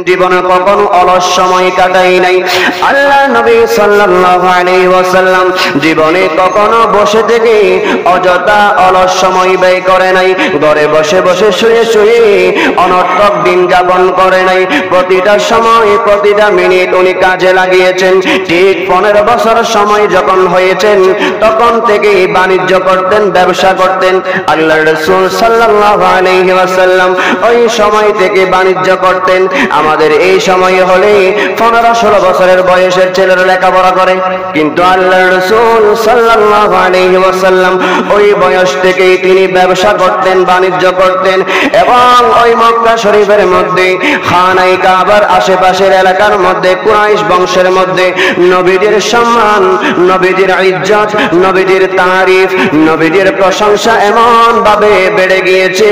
জীবনে কখনো অলস সময় কাটাই নাই। আল্লাহ নবী সাল্লাল্লাহু আলাইহি ওয়াসাল্লাম জীবনে কখনো বসে থেকে অযথা অলস সময় ব্যয় করে নাই। ঘরে বসে বসে শুয়ে শুয়ে অনর্থক দিন যাপন করে নাই। প্রতিটা সময় প্রতিটা মিনিট উনি কাজে লাগিয়েছেন। ঠিক 15 বছর সময় যখন হয়েছেন তখন থেকে বাণিজ্য করতেন, ব্যবসা করতেন। আল্লাহর রাসূল সাল্লাল্লাহু আলাইহি ওয়াসাল্লাম ওই সময় থেকে বাণিজ্য করতেন। আমাদের এই সময় হলে 15-16 বছরের বয়সের ছেলেরা লেখাপড়া করে, কিন্তু আল্লাহর রাসূল সাল্লাল্লাহু আলাইহি ওয়াসাল্লাম ওই বয়স থেকেই তিনি ব্যবসা করতেন, বাণিজ্য করতেন। এবং ওই মক্কা শরীফের মধ্যে খানায়ে কাবার আশেপাশের এলাকার মধ্যে কুরাইশ বংশের মধ্যে নবীদের সম্মান, নবীদের ইজ্জত, নবীদের তারিফ, নবীদের প্রশংসা এমন ভাবে বেড়ে গিয়েছে।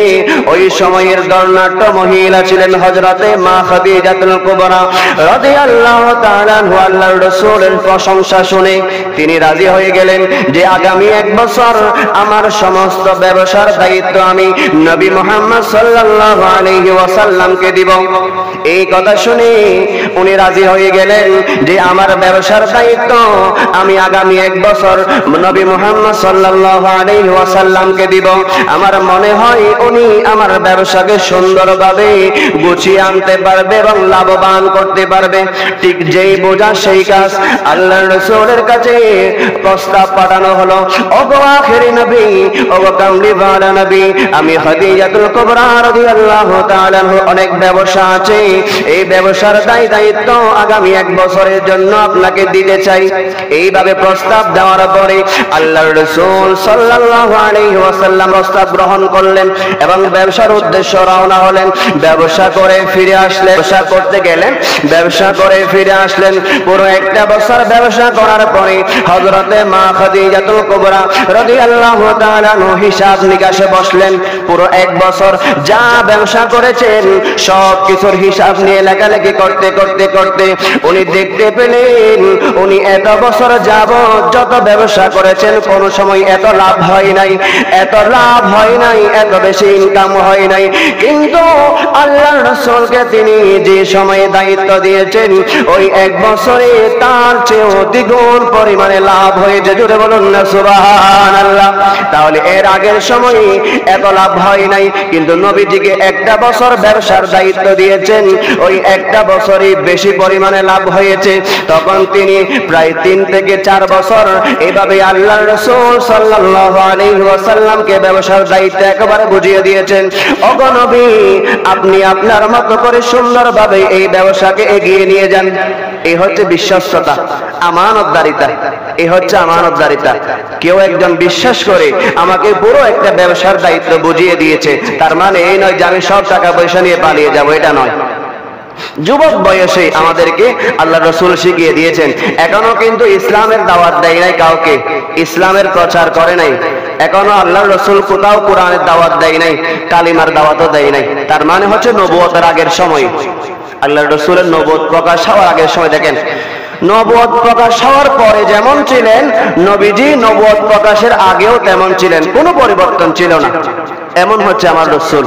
ওই সময়ের দর্নাঢ্য মহিলা ছিলেন হযরতে মা খাদিজাতুল কুবরা রাদিয়াল্লাহু তাআলা আনহা। আল্লাহর রাসূলের প্রশংসা শুনে তিনি রাজি হয়ে গেলেন যে আগামী 1 বছর আমার সমস্ত ব্যবসার দায়িত্ব আমি নবী মুহাম্মদ সাল্লাল্লাহু আলাইহি ওয়াসাল্লামকে দিব। এই কথা শুনে উনি রাজি হয়ে গেলেন যে আমার ব্যবসার দায়িত্ব আমি আগামী 1 বছর নবী মুহাম্মদ সাল্লাল্লাহু আলাইহি ওয়াসাল্লামকে দিব। আমার মনে হয় উনি আমার ব্যবসাকে সুন্দরভাবে গুছিয়ে আনতে পারবে এবং লাভবান করতে পারবে। ঠিক যেই বোঝা সেই কাজ। আল্লাহর রাসূলের কাছে প্রস্তাব পাঠানো হলো, ওগো আখেরি নবী, ওগো কামলিওয়ালা নবী, আমি খাদিজাতুল কুবরা রাদিয়াল্লাহু তাআলা অনেক ব্যবসা আছে, এই ব্যবসার দায়িত্ব আগামী 1 বছরের জন্য আপনাকে দিতে চাই। এইভাবে প্রস্তাব দেওয়ার পরে আল্লাহর রাসূল সাল্লাল্লাহু আলাইহি ওয়াসাল্লাম প্রস্তাব গ্রহণ করলেন এবং ব্যবসার উদ্দেশ্যে রওনা হলেন। ব্যবসা করে ফিরে আসলেন, ব্যবসা করতে গেলেন, ব্যবসা করে ফিরে আসলেন। পুরো 1 বছর ব্যবসা করার পরে হযরতে মা খাদিজাতুল কুবরা রাদিয়াল্লাহু তাআলা হিসাব নিকাশে বসলেন। পুরো 1 বছর যা ব্যবসা করেছেন সব কিছুর হিসাব নিয়ে লেখালেখি করতে করতে করতে উনি দেখতে পেলেন উনি এত বছর যাবত যত ব্যবসা করেছেন কোনো সময় এত লাভ হয় নাই, এত লাভ হয় নাই, এত বেশি ইনকাম হয় নাই। কিন্তু আল্লাহর রাসূলকে তিনি যে সময়ে দায়িত্ব দিয়েছেন ওই 1 বছরে তার চেয়ে দ্বিগুণ পরিমাণে লাভ হয়েছে। জোরে বলুন না সুবহানাল্লাহ। তাহলে এর আগের সময়ে এত লাভ হয় নাই, কিন্তু নবীজিকে 1 বছর ব্যবসার দায়িত্ব দিয়েছেন, ওই 1 বছরই বেশি পরিমাণে লাভ হয়েছে। তখন তিনি প্রায় 3 থেকে 4 বছর এইভাবে আল্লাহর রাসূল সাল্লাল্লাহু আলাইহি ওয়াসাল্লামকে ব্যবসার দায়িত্ব একেবারে বুঝিয়ে দিয়েছেন। ওগো নবী, আপনি আপনার মতো করে সুন্দরভাবে এই ব্যবসাকে এগিয়ে নিয়ে যান। এই হচ্ছে বিশ্বস্ততা, আমানতদারিতা। এই হচ্ছে আমানতদারিতা। কেউ একজন বিশ্বাস করে আমাকে পুরো একটা ব্যবসার দায়িত্ব বুঝিয়ে দিয়েছে, তার মানে এই নয় যে আমি সব টাকা পয়সা নিয়ে পালিয়ে যাব, এটা নয়। যুবক বয়সে আমাদেরকে আল্লাহ রাসূল শিখিয়ে দিয়েছেন। এখনো কিন্তু ইসলামের দাওয়াত দেয় নাই কাউকে, ইসলামের প্রচার করে নাই। এখনো আল্লাহ রাসূল কোথাও কোরআনের দাওয়াত দেয় নাই, কালিমার দাওয়াতও দেয় নাই। তার মানে হচ্ছে নবুয়তের আগের সময়, আল্লাহ রাসূলের নবুয়ত প্রকাশ হওয়ার আগের সময়। দেখেন, নবুয়ত প্রকাশ হওয়ার পরে যেমন ছিলেন নবীজি, নবুয়ত প্রকাশের আগেও তেমন ছিলেন, কোনো পরিবর্তন ছিল না। এমন হচ্ছে আমার রাসূল।